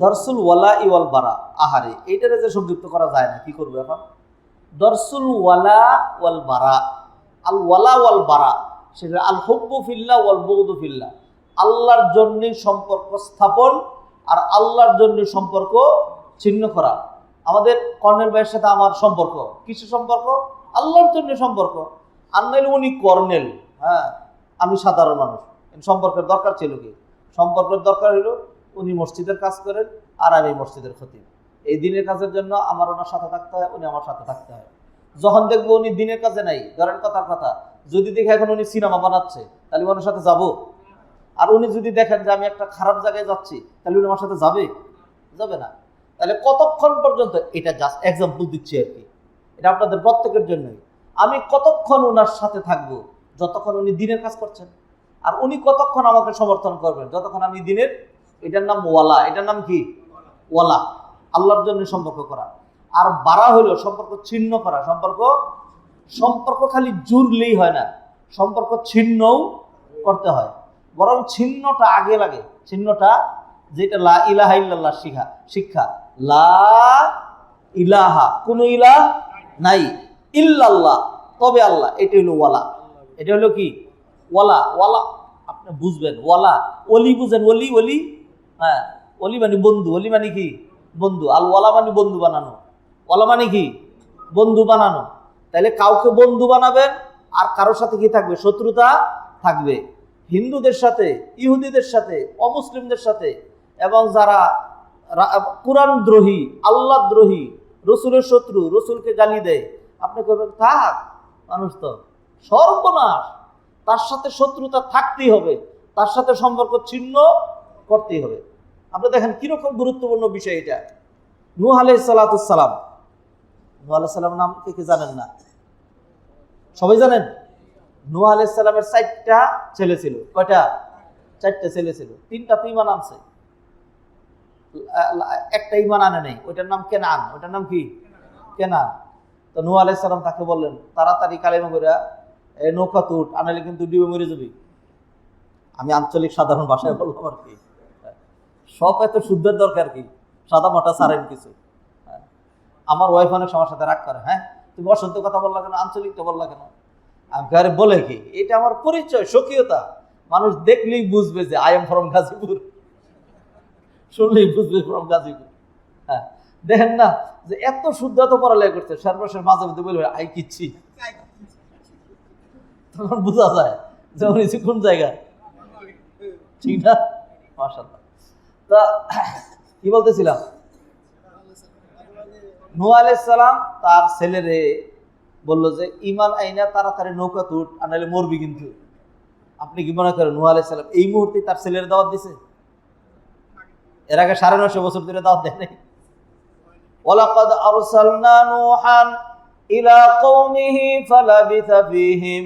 দরসুল ওয়ালা ইওয়াল বারা, আহারে এইটারে যে সংযুক্ত করা যায় না, কি করবো এখন? দরসুল ওয়ালা ওয়াল বারা, আল ওয়ালা ওয়াল বারা, সেটা আল হুব্বু ফিল্লাহ ওয়াল বুগদু ফিল্লাহ, আল্লাহর জন্য সম্পর্ক স্থাপন আর আল্লাহর জন্য সম্পর্ক ছিন্ন করা। আমাদের কর্নেল ভাইয়ের সাথে আমার সম্পর্ক কিসের সম্পর্ক? আল্লাহর জন্য সম্পর্ক। আর নাইলে উনি কর্নেল, হ্যাঁ আমি সাধারণ মানুষ, সম্পর্কের দরকার ছিল কি? সম্পর্কের দরকার হলো উনি মসজিদের কাজ করেন আর আমি মসজিদের খতিব। এই দিনের কাজের জন্য আমার ওনার সাথে থাকতে হয়, উনি আমার সাথে থাকতে হয়। যখন দেখবো উনি দিনের কাজে নাই, ধরেন কথার কথা, যদি দেখে এখন উনি সিনেমা বানাচ্ছে, তাহলে ওনার সাথে যাব? আর উনি যদি দেখেন যে আমি একটা খারাপ জায়গায় যাচ্ছি, তাহলে উনি আমার সাথে যাবে? যাবে না। তাহলে কতক্ষণ পর্যন্ত, এটা জাস্ট এক্সাম্পল দিচ্ছি আর কি, এটা আপনাদের প্রত্যেকের জন্যই। আমি কতক্ষণ ওনার সাথে থাকবো? যতক্ষণ উনি দিনের কাজ করছেন। আর উনি কতক্ষণ আমাকে সমর্থন করবেন? যতক্ষণ আমি দিনের, এটার নাম ওয়ালা। এটার নাম কি? ওয়ালা, আল্লাহর জন্য সম্পর্ক করা। আর বারা হলো সম্পর্ক ছিন্ন করা। সম্পর্ক খালি জুড়লেই হয় না, সম্পর্ক ছিন্নও করতে হয়। বরং ছিন্নটা আগে লাগে। ছিন্নটা যেটা লা ইলাহা ইল্লাল্লাহ শিক্ষা, লা ইলাহা, কোনো ইলাহ নাই, ইল্লাল্লাহ, তবে আল্লাহ, এটা হলো ওয়ালা। এটা হলো কি? ওয়ালা। ওয়ালা আপনি বুঝবেন, ওয়ালা ওলি বুঝেন, ওলি ওলি, হ্যাঁ ওলি মানে বন্ধু, ওলি মানে কি? বন্ধু। আর ওয়ালা মানে বন্ধু বানানো। ওয়ালা মানে কি? বন্ধু বানানো। তাহলে কাউকে বন্ধু বানাবেন আর কারোর সাথে কি থাকবে? শত্রুতা থাকবে। হিন্দুদের সাথে, ইহুদিদের সাথে, অমুসলিমদের সাথে, এবং যারা কুরআন দ্রোহী, আল্লাহ দ্রোহী, রসুলের শত্রু, রসুলকে গালি দেয়, আপনি কইবেন থাক, মানুষ তো সর্বনাশ, তার সাথে শত্রুতা থাকতেই হবে, তার সাথে সম্পর্ক ছিন্ন করতেই হবে। আপনি দেখেন কিরকম গুরুত্বপূর্ণ বিষয় এটা। নূহ আলাইহিস সালাতুস সালাম, নূহ আলাইহিস সালাম নাম কি জানেন না? সবাই জানেন? নূহ আলাইহিস সালামের 4টা ছেলে ছিল। কয়টা? 4টা ছেলে ছিল। 3টা তো ঈমান আনছে, একটা ঈমান আনে নাই, ওইটার নাম কেনান। ওইটার নাম কি? কেনান। তো নূহ আলাইহিস সালাম তাকে বললেন, তাড়াতাড়ি কালেমা কইরা নৌকা তুট, আনাইলে কিন্তু ডুবে মরে যাবি। আমি আঞ্চলিক সাধারণ ভাষায় বললাম আর কি। সব এত শুদ্ধের দরকার কি? সাদা মাটা ছাড়েন কিছু। আমার ওয়াইফ অনেক সময় সাথে রাগ করে, হ্যাঁ তুমি অশুদ্ধ কথা বললা কেন, আঞ্চলিকটা বললা কেন? আমি ঘরে বলে কি, এটা আমার পরিচয়, স্বকীয়তা। মানুষ দেখলেই বুঝবে যে আই এম ফ্রম গাজীপুর, শুনলেই বুঝবে ফ্রম গাজীপুর। হ্যাঁ দেখেন না যে এত শুদ্ধ, এত পড়ালেখা করছে, সর্বশেষ মাঝে মধ্যে বলবে আই কিচ্ছি, তখন বোঝা যায় যে উনি কোন জায়গায়। ঠিক না? মাশাআল্লাহ। তা কি বলতেছিলাম? নূহ আলাইহিস সালাম তার ছেলেরে বলল যে ঈমান আইনা তাড়াতাড়ি নৌকা তুট, আনাইলে মরবি কিন্তু। আপনি কি মনে করেন নূহ আলাইহিস সালাম এই মুহূর্তে তার ছেলের দাওয়াত দিছে? এর আগে 950 বছর ধরে দাওয়াত দেয় নাই? ওয়ালাকাদ আরসালনা নূহান ইলা কওমিহি ফালাবিথা ফীহিম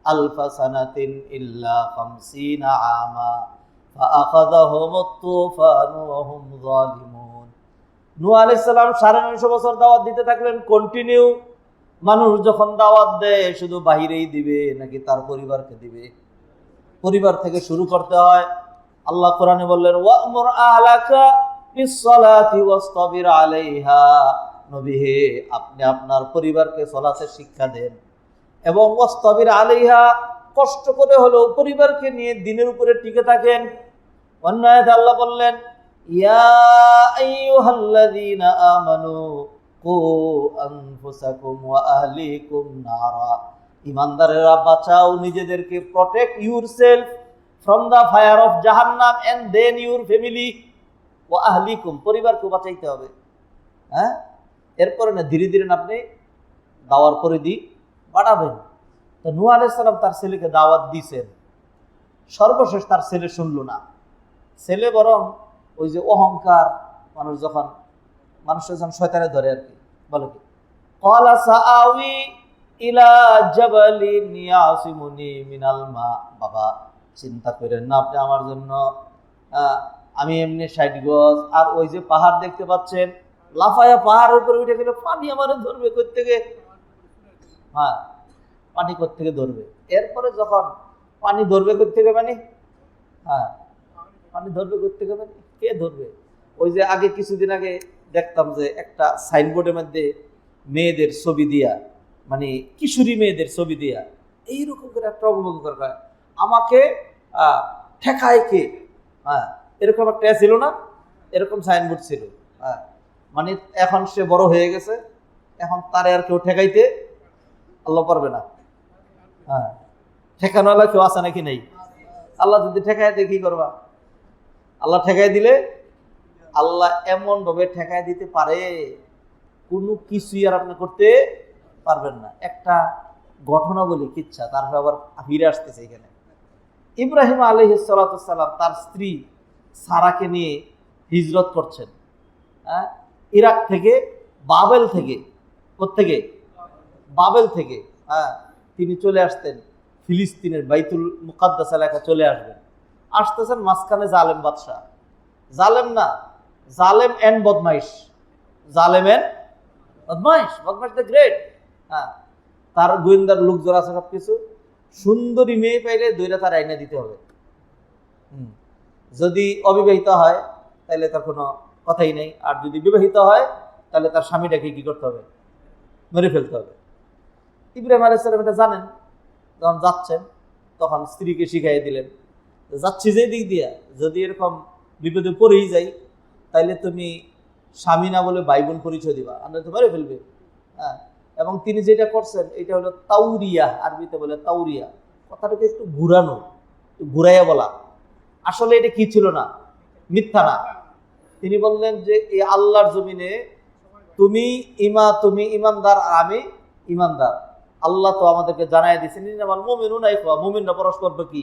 আলফা সানাতিন ইল্লা 50 আমা ফাআখাযাহুমুত তুফানু ওয়া হুম যালিমুন। নূহ আলাইহিস সালাম 950 বছর দাওয়াত দিতে থাকলেন কন্টিনিউ। মানুষ যখন দাওয়াত দেয় শুধু বাহিরেই দিবে নাকি তার পরিবারকে দিবে? পরিবার থেকে শুরু করতে হয়। আল্লাহ কোরআনে বললেন ওয়া'মুর আহলাকা বিস-সালাতি ওয়াসতাবির আলাইহা, নবী হে আপনি আপনার পরিবারকে সালাতের শিক্ষা দেন এবং ওয়াসতাবির আলাইহা, কষ্ট করে হলেও পরিবারকে নিয়ে দিনের উপরে টিকে থাকেন। অন্য আয়াতে আল্লাহ বললেন ইয়া আইয়ুহাল্লাযীনা আমানু কু আনফুসাকুম ওয়া আহলিকুম নারা, ঈমানদারেরা বাঁচাও নিজেদেরকে, protect yourself from the fire of জাহান্নাম এন্ড দেন ইউর ফ্যামিলি ওয়া আহলিকুম, পরিবারকে বাঁচাইতে হবে। হ্যাঁ এরপরে না ধীরে ধীরে আপনি দাওয়ার পরিধি বাড়াবেন। তো নূহ আলাইহিস সালাম তার ছেলেকে দাওয়াত দিয়েছেন, সর্বশেষ তার ছেলে শুনল না। ছেলে বরং ওই যে অহংকার, মানুষের যখন শয়তানে ধরে আর কি, বলে কি ক্বালা সাআওয়ি ইলা জাবালিন ইয়াসিমুনি মিনাল মা, বাবা চিন্তা করেন না আপনি আমার জন্য, আমি এমনি 60 গজ, আর ওই যে পাহাড় দেখতে পাচ্ছেন, লাফায়া পাহাড়ের উপরে উঠে গেলে পানি আমার ধরবে কোত্থেকে? হ্যাঁ পানি কোত্থেকে ধরবে? এরপরে যখন পানি ধরবে কোত্থেকে, মানে হ্যাঁ পানি ধরবে কোত্থেকে, মানে কে ধরবে? ওই যে আগে কিছুদিন আগে দেখতাম যে একটা সাইনবোর্ডের মধ্যে মেয়েদের ছবি দিয়া, মানে কিশোরী মেয়েদের ছবি দিয়া এইরকম করে একটা অবলম্বন করা, আমাকে ঠেকায় কে, এরকম একটা ছিল না, এরকম সাইনবোর্ড ছিল। মানে এখন সে বড় হয়ে গেছে, এখন তারে আর কেউ ঠেকাইতে আল্লাহ পারবে না। ঠেকানোওয়ালা কেউ আছে নাকি? নেই। আল্লাহ যদি ঠেকায় দিয়ে কি করবা? আল্লাহ ঠেকাই দিলে, আল্লাহ এমন ভাবে ঠেকায় দিতে পারে কোনো কিছুই আর আপনি করতে পারবেন না। একটা ঘটনা বলি, কিচ্ছা, তারপরে আবার ফিরে আসতেছে এখানে। ইব্রাহিম আলাইহিস সালাতু ওয়াস সালাম তার স্ত্রী সারাকে নিয়ে হিজরত করছেন, ইরাক থেকে, বাবেল থেকে। কোত্থেকে? বাবেল থেকে। তিনি চলে আসতেন ফিলিস্তিনের বাইতুল মুকাদ্দাস এলাকা চলে আসবেন। আসতেছেন, মাঝখানে জালেম বাদশাহ, জালেম না, জালেম এন্ড বদমাইশ, জালেম এন্ড বদমাইশ, বদমাইশ দ্য গ্রেট। তার গোয়েন্দার লোকজন আছে, সবকিছু। সুন্দরী মেয়ে পাইলে দইরা তার আইনা দিতে হবে। যদি অবিবাহিত হয় তাহলে তার কোনো কথাই নেই, আর যদি বিবাহিত হয় তাহলে তার স্বামীটাকে কি করতে হবে? মেরে ফেলতে হবে। ইব্রাহিম আলাইহিস সালাম এটা জানেন। যখন যাচ্ছেন তখন স্ত্রীকে শিখাই দিলেন, যাচ্ছি যে দিক দিয়া, যদি এরকম বিপদে পড়েই যাই তাইলে তুমি স্বামী না বলে ভাই বোন পরিচয় দিবা, আমরা তো মেরে ফেলবে। এবং তিনি যেটা করছেন এটা হলো তাউরিয়া, আরবিতে বলে তাউরিয়া, কথাটাকে একটু ঘুরানো, একটু ঘুরাইয়া বলা। আসলে এটা কি ছিল না, মিথ্যা না। তিনি বললেন যে এই আল্লাহর জমিনে তুমি ইমানদার আর আমি ইমানদার। আল্লাহ তো আমাদেরকে জানাই দিয়েছেন, আমার মুমিনুনা ইখওয়া, মুমিনরা পরস্পর কি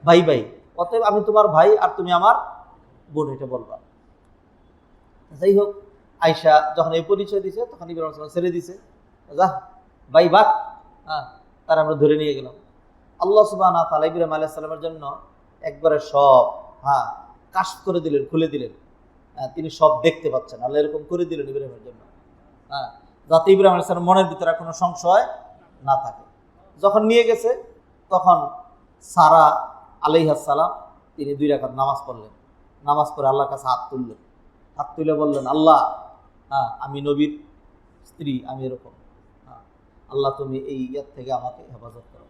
ভাই ভাই, অতএব আমি তোমার ভাই আর তুমি আমার বোন, এটা বলবা। যাই হোক, আয়েশা যখন এই পরিচয় দিছে তখন ইব্রাহিম আলাইহিস সালাম ছেড়ে দিছে, যা ভাই বাক, তার আমরা ধরে নিয়ে গেলাম। আল্লাহ সুবহানাহু ওয়া তাআলা ইব্রাহিম আলাইহিস সালামের জন্য একবারে সব কাশ করে দিলেন, খুলে দিলেন। তিনি সব দেখতে পাচ্ছেন, আল্লাহ এরকম করে দিলেন ইব্রাহিমের জন্য, যাতে ইব্রাহিম আলাইহিস সালামের মনের ভিতরে কোনো সংশয় না থাকে। যখন নিয়ে গেছে তখন সারা আলাইহিস সালাম তিনি 2 রাকাত নামাজ পড়লেন। নামাজ পড়ে আল্লাহর কাছে হাত তুললেন, হাত তুলে বললেন, আল্লাহ, আমি নবীর স্ত্রী, আমি এরকম, আল্লাহ তুমি এই ইয়ার থেকে আমাকে হেফাজত করো।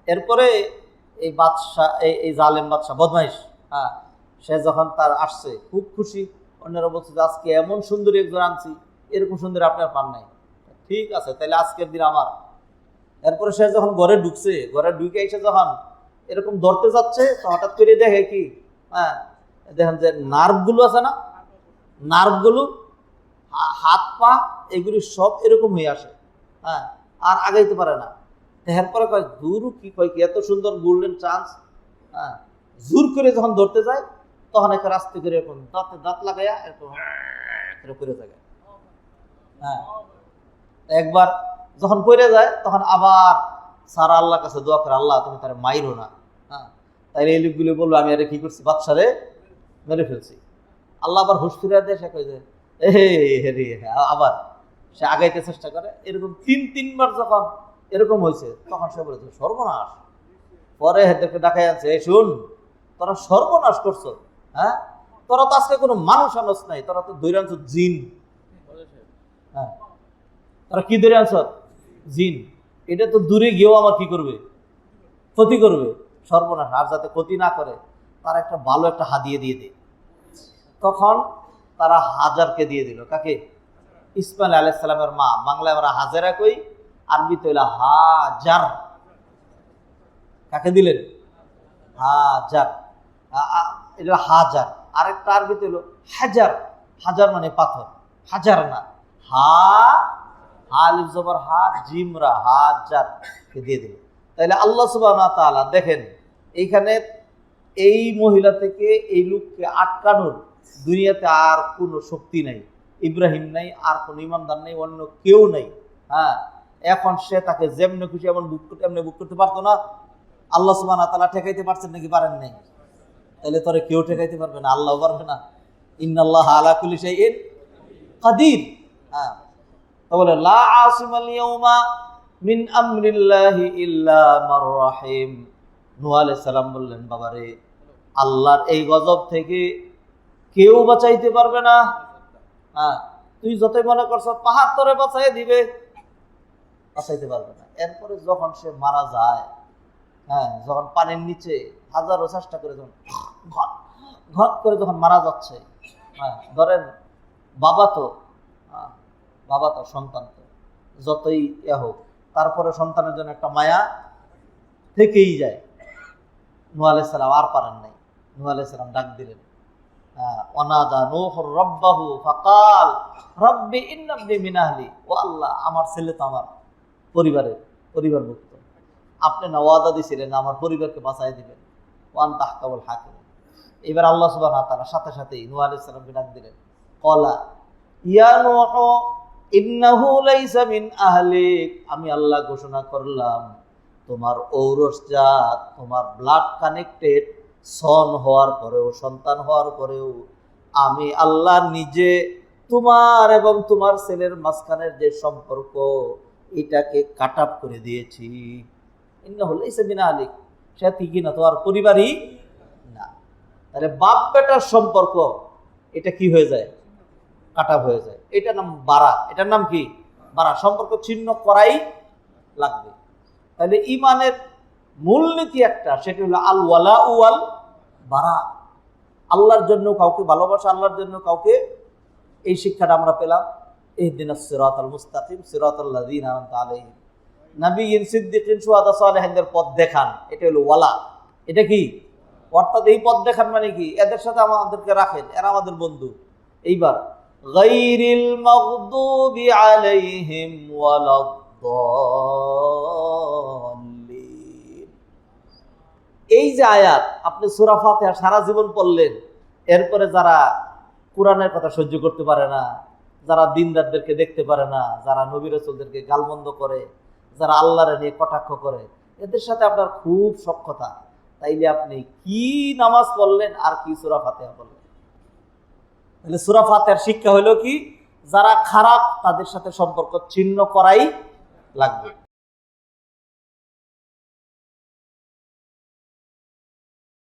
এরপরে এই বাদশাহ, এই জালেম বাদশাহ, বদমাইশ, সে যখন তার আসছে খুব খুশি। অন্যরা বলছে যে আজকে এমন সুন্দরী একজন আনছি, এরকম সুন্দরী আপনার পান নাই, ঠিক আছে তাহলে আজকের দিন আমার। এরপরে সে যখন ঘরে ঢুকছে, ঘরে ঢুকে এসে যখন এরকম ধরতে যাচ্ছে, তো হঠাৎ করে দেখে কি, দেখেন যে নার্ভগুলো আছে না, নার্ভগুলো, হাত পা, এগুলি সব এরকম হয়ে আসে, আর আগাইতে পারে না। এরপরে কয় দূর কি কয় কি এত সুন্দর গোল্ডেন চান্স, জোর করে যখন ধরতে যায় তখন একটা রাস্তা করে এরকম দাঁতে দাঁত লাগাইয়া এরকম করে যায়। একবার যখন পড়ে যায় তখন আবার সারা আল্লাহর কাছে দোয়া করে, আল্লাহ তুমি তার মাইরো না। তাই এই লোকগুলো বললো, আমি আরে কি করছি, বাদশারে মেরে ফেলছি। আল্লাহ আবার হুশ ফিরে দেয়, সে কয়ে যে আবার সে আগাইতে চেষ্টা করে। এরকম 3-3বার যখন এরকম হয়েছে তখন সে বলেছে সর্বনাশ। পরে হেদেরকে ডাকাই আনছে, শুন তোরা সর্বনাশ করছো, তোরা তো আজকে কোনো মানুষ আনস নাই, তোরা তো ধরে আনছো জিন। তোরা কি ধরে আনছ? জিন। এটা তো দূরে গিয়েও আমার কি করবে, ক্ষতি করবে, সর্বনাশ। আর যাতে ক্ষতি না করে তার একটা ভালো একটা হাদিয়া দিয়ে দেয়। তখন তারা হাজারকে দিয়ে দিল। কাকে? ইসমাইল আলাইহিস সালামের মা। বাংলায় আমরা হাজারা কই, আরবিতে হইল হাজার। কাকে দিলেন? হাজার। এটা হাজার। আরেকটা আরবিতে হলো হাজার। হাজার মানে পাথর, হাজার না, আলিফ জবর হা, জিমরা, হাজার কে দিয়ে দিল। তাহলে আল্লাহ সুবহানাহু ওয়া তাআলা দেখেন, এইখানে এই মহিলা থেকে এই লোককে আটকানোর দুনিয়াতে আর কোনো শক্তি নাই। ইব্রাহিম নাই, আর কোনো ইমানদার নেই, অন্য কেউ নাই। এখন সে তাকে যেমনি খুশি এমন বুক করতে পারতো না। আল্লাহ সুবহানাহু ওয়া তাআলা ঠেকাইতে পারছেন নাকি? পারেন নাই। তাহলে তোরে কেউ ঠেকাইতে পারবে না, আল্লাহ পারবে না। ইন্নাল্লাহা আলা কুল্লি শাইইন কাদির। তো বলে লা আসিমাল ইয়াউমা মিন আমরিল্লাহি ইল্লা মার রাহিম। নূহ আলাইহিস সালাম বললেন, বাবারে, আল্লাহর এই গজব থেকে কেউ বাঁচাইতে পারবে না। হ্যাঁ, তুই যতই মনে করছ পাহাড় তোরে বাঁচাই দিবে, বাঁচাইতে পারবে না। এরপরে যখন সে মারা যায়, হ্যাঁ, যখন পানির নিচে হাজারো চেষ্টা করে যখন ঘট ঘট করে যখন মারা যাচ্ছে, হ্যাঁ, ধরেন বাবা তো বাবা তো সন্তান তো যতই হোক, তারপরে সন্তানের জন্য একটা মায়া থেকেই যায়। নূহ আলাইহিস সালাম আর পারেন নাই। নূহ আলাইহিস সালাম ডাক দিলেন, অনাদা নূহ রাব্বাহু ফাকাল রাব্বি ইন্না ইবনি মিন আহলি। ও আল্লাহ, আমার ছেলে তো আমার পরিবারভুক্ত, আপনি না ওয়াদা দিয়েছিলেন আমার পরিবারকে বাঁচাই দিবেন, ওয়ান তাহকামুল হাকিম। এবার আল্লাহ সুবহানাহু ওয়া তাআলা সাথে সাথেই নূহ আলাইহিস সালামকে ডাক দিলেন, ক্বালা ইয়া নূহ ইন্নাহু লাইসা মিন আহলিক। আমি আল্লাহ ঘোষণা করলাম তোমার ঔরসজাত, তোমার ব্লাড কানেক্টেড সন হওয়ার পরেও, সন্তান হওয়ার পরেও আমি আল্লাহ নিজে তোমার এবং তোমার ছেলের মাঝখানের যে সম্পর্ক এটাকে কাট আপ করে দিয়েছি। ইন্নাহু লাইসা মিন আহলিক, সে ঠিকই না, তোমার পরিবারই না। তাহলে বাপ বেটার সম্পর্ক এটা কি হয়ে যায়? কাট আপ হয়ে যায়। এটার নাম বারা। এটার নাম কি? বারা। সম্পর্ক ছিন্ন করাই লাগবে। তাহলে ইমানের মূলনীতি একটা, সেটা হলো আল ওয়ালা ওয়াল বারা। আল্লাহর জন্য কাউকে ভালোবাসা, আল্লাহর জন্য কাউকে, এই শিক্ষাটা আমরা পেলাম। ইহদিনাস সিরাতাল মুস্তাকিম সিরাতাল লাযিনা আনআমতা আলাইহিম। নবিয়্যিন, সিদ্দিকিন, শুহাদা, সালেহিনদের পথ দেখান, এটা হলো ওয়ালা। এটা কি? অর্থাৎ এই পথ দেখান মানে কি? এদের সাথে আমাদেরকে রাখেন, এরা আমাদের বন্ধু। এইবার গায়রিল মাগদুবি আলাইহিম ওয়ালাদ-দাল্লিন। এই যে আয়াত, আপনি সূরা ফাতিহা সারা জীবন পড়লেন, এরপরে যারা কোরআনের কথা সহ্য করতে পারে না, যারা দিনদারদেরকে দেখতে পারে না, যারা নবী রাসূলদেরকে গালমন্দ করে, যারা আল্লাহরে নিয়ে কটাক্ষ করে, এদের সাথে আপনার খুব সখ্যতা। তাইলে আপনি কি নামাজ পড়লেন আর কি সূরা ফাতিহা পড়লেন? তাহলে সূরা ফাতিহার শিক্ষা হলো কি? যারা খারাপ তাদের সাথে সম্পর্ক ছিন্ন করাই লাগবে।